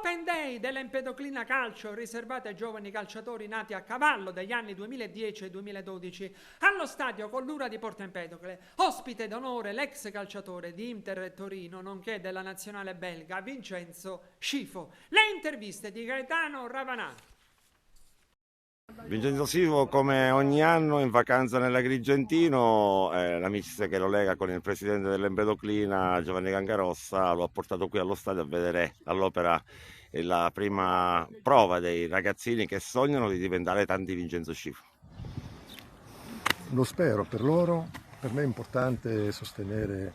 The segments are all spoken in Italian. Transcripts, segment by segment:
Open Day dell'Empedoclina Calcio riservate ai giovani calciatori nati a cavallo degli anni 2010 e 2012 allo stadio Collura di Porto Empedocle. Ospite d'onore l'ex calciatore di Inter e Torino nonché della nazionale belga Vincenzo Scifo. Le interviste di Gaetano Ravanà. Vincenzo Scifo, come ogni anno in vacanza nell'Agrigentino, l'amicizia che lo lega con il presidente dell'Empedoclina Giovanni Cangarossa lo ha portato qui allo stadio a vedere all'opera la prima prova dei ragazzini che sognano di diventare tanti Vincenzo Scifo. Lo spero per loro, per me è importante sostenere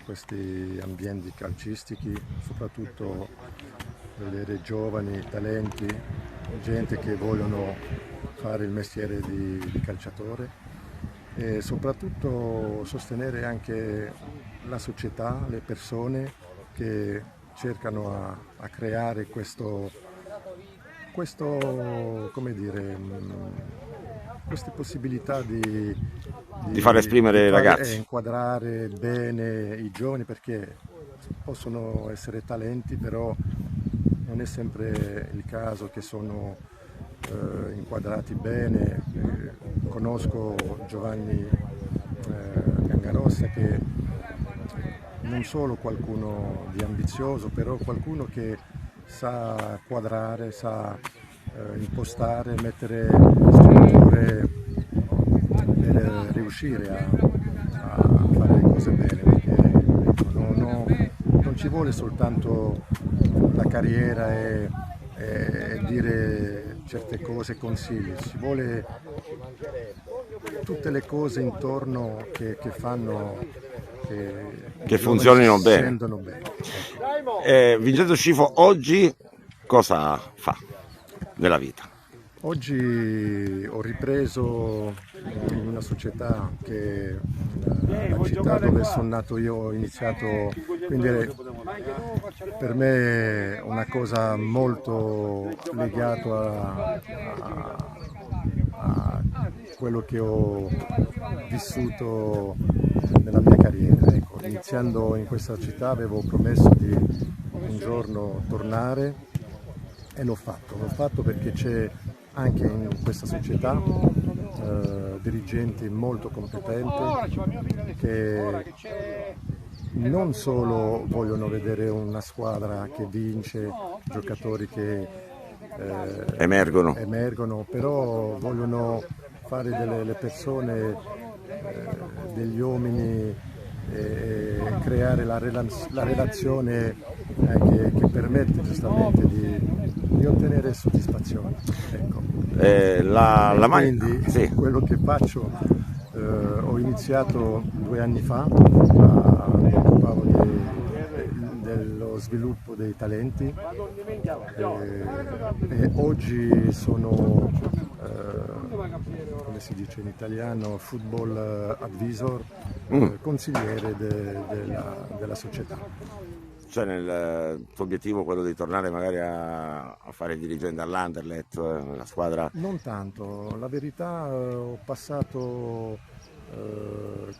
questi ambienti calcistici, soprattutto vedere giovani, talenti, gente che vogliono fare il mestiere di calciatore e soprattutto sostenere anche la società, le persone che cercano a creare questo come dire, queste possibilità di far esprimere i ragazzi, inquadrare bene i giovani, perché possono essere talenti, però non è sempre il caso che sono inquadrati bene. Conosco Giovanni Cangarossa, che non solo qualcuno di ambizioso, però qualcuno che sa quadrare, sa impostare, mettere strutture per riuscire a fare le cose bene, perché non ci vuole soltanto la carriera e dire certe cose, consigli, ci vuole tutte le cose intorno che fanno che funzionino bene. Vincenzo Scifo oggi cosa fa nella vita? Oggi ho ripreso in una società che la città dove sono nato io, ho iniziato, quindi per me è una cosa molto legata a quello che ho vissuto nella mia carriera. Ecco, iniziando in questa città avevo promesso di un giorno tornare e l'ho fatto perché c'è anche in questa società dirigenti molto competenti che non solo vogliono vedere una squadra che vince, giocatori che emergono, però vogliono fare delle persone, degli uomini, creare la relazione che permette giustamente di ottenere soddisfazione. Ecco. Quindi sì, quello che faccio, ho iniziato 2 anni fa, mi occupavo dello sviluppo dei talenti e oggi sono, come si dice in italiano, football advisor, consigliere della società. Cioè nel tuo obiettivo quello di tornare magari a fare il dirigente all'Anderlecht, la squadra? Non tanto, la verità, ho passato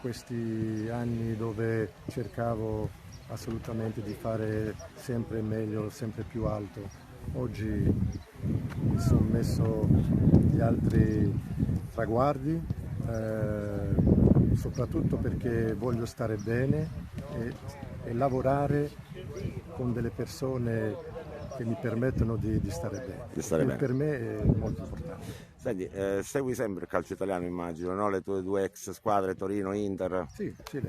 questi anni dove cercavo assolutamente di fare sempre meglio, sempre più alto. Oggi mi sono messo gli altri traguardi, soprattutto perché voglio stare bene e lavorare con delle persone che mi permettono di stare bene. Per me è molto importante. Senti, segui sempre il calcio italiano, immagino, no? Le tue 2 ex squadre, Torino, Inter? Sì, i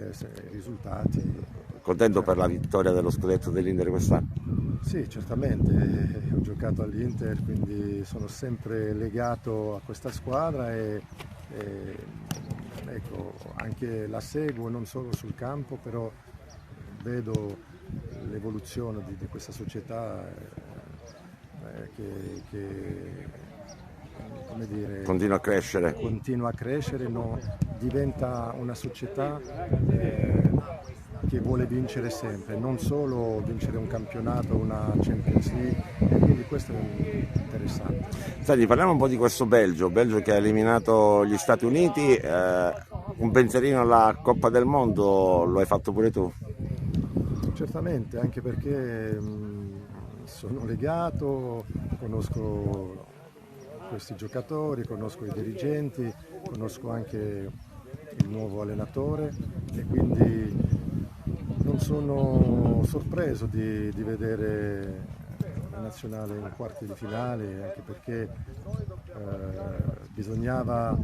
risultati. Contento per la vittoria dello scudetto dell'Inter quest'anno? Sì, certamente, ho giocato all'Inter, quindi sono sempre legato a questa squadra e ecco, anche la seguo non solo sul campo, però vedo l'evoluzione di questa società che come dire, continua a crescere, no? Diventa una società che vuole vincere sempre, non solo vincere un campionato, una Champions League, e quindi questo è interessante. Senti, parliamo un po' di questo Belgio che ha eliminato gli Stati Uniti, un pensierino alla Coppa del Mondo lo hai fatto pure tu? Certamente, anche perché sono legato, conosco questi giocatori, conosco i dirigenti, conosco anche il nuovo allenatore e quindi non sono sorpreso di vedere la nazionale in quarti di finale, anche perché bisognava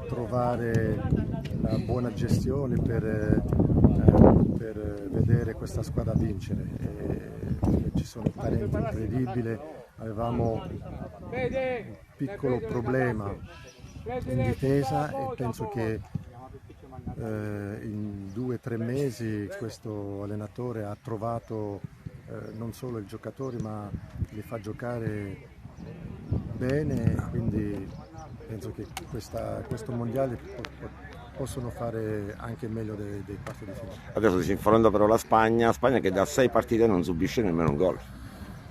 trovare la buona gestione per vedere questa squadra vincere. Ci sono talenti incredibili, avevamo un piccolo problema in difesa e penso che in 2 o 3 mesi questo allenatore ha trovato non solo i giocatori ma li fa giocare bene, quindi penso che questo mondiale possono fare anche meglio dei quarti di finale. Adesso disinfonando però la Spagna che da 6 partite non subisce nemmeno un gol.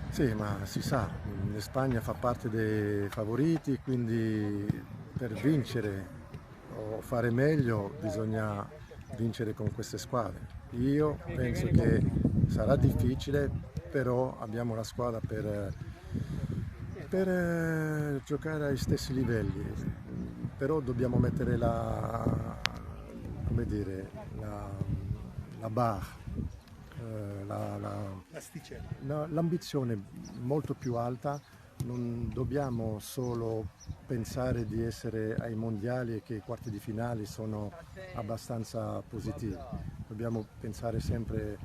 Sì, ma si sa, la Spagna fa parte dei favoriti, quindi per vincere o fare meglio bisogna vincere con queste squadre. Io penso che sarà difficile, però abbiamo la squadra per giocare ai stessi livelli, però dobbiamo mettere la barra, l'ambizione molto più alta. Non dobbiamo solo pensare di essere ai mondiali e che i quarti di finale sono abbastanza positivi, dobbiamo pensare sempre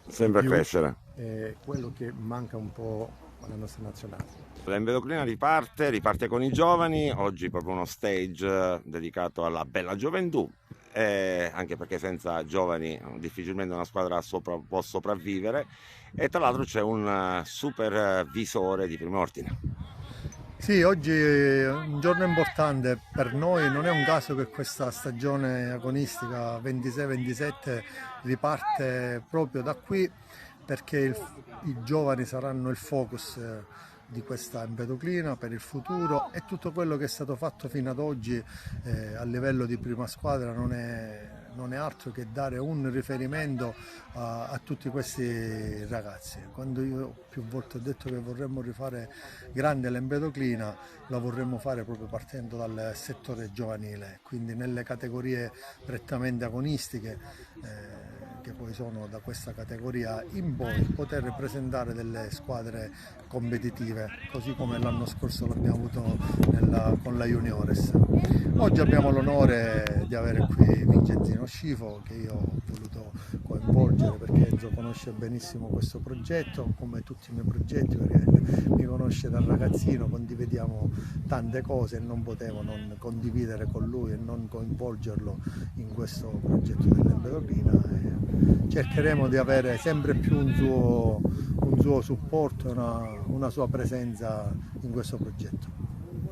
a crescere. È quello che manca un po' alla nostra nazionale. L'Empedoclina riparte con i giovani, oggi proprio uno stage dedicato alla bella gioventù, anche perché senza giovani difficilmente una squadra può sopravvivere, e tra l'altro c'è un supervisore di primo ordine. Sì, oggi è un giorno importante per noi, non è un caso che questa stagione agonistica 26-27 riparte proprio da qui, perché i giovani saranno il focus di questa Empedoclina per il futuro, e tutto quello che è stato fatto fino ad oggi a livello di prima squadra non è altro che dare un riferimento a tutti questi ragazzi. Quando io più volte ho detto che vorremmo rifare grande l'Empedoclina, la vorremmo fare proprio partendo dal settore giovanile, quindi nelle categorie prettamente agonistiche, che poi sono da questa categoria in poi, poter presentare delle squadre competitive, così come l'anno scorso l'abbiamo avuto con la Juniores. Oggi abbiamo l'onore di avere qui Vincenzino Scifo, che io ho voluto coinvolgere perché Enzo conosce benissimo questo progetto, come tutti i miei progetti, perché mi conosce da ragazzino, condividiamo tante cose e non potevo non condividere con lui e non coinvolgerlo in questo progetto dell'Empedoclina. Cercheremo di avere sempre più un suo supporto, una sua presenza in questo progetto.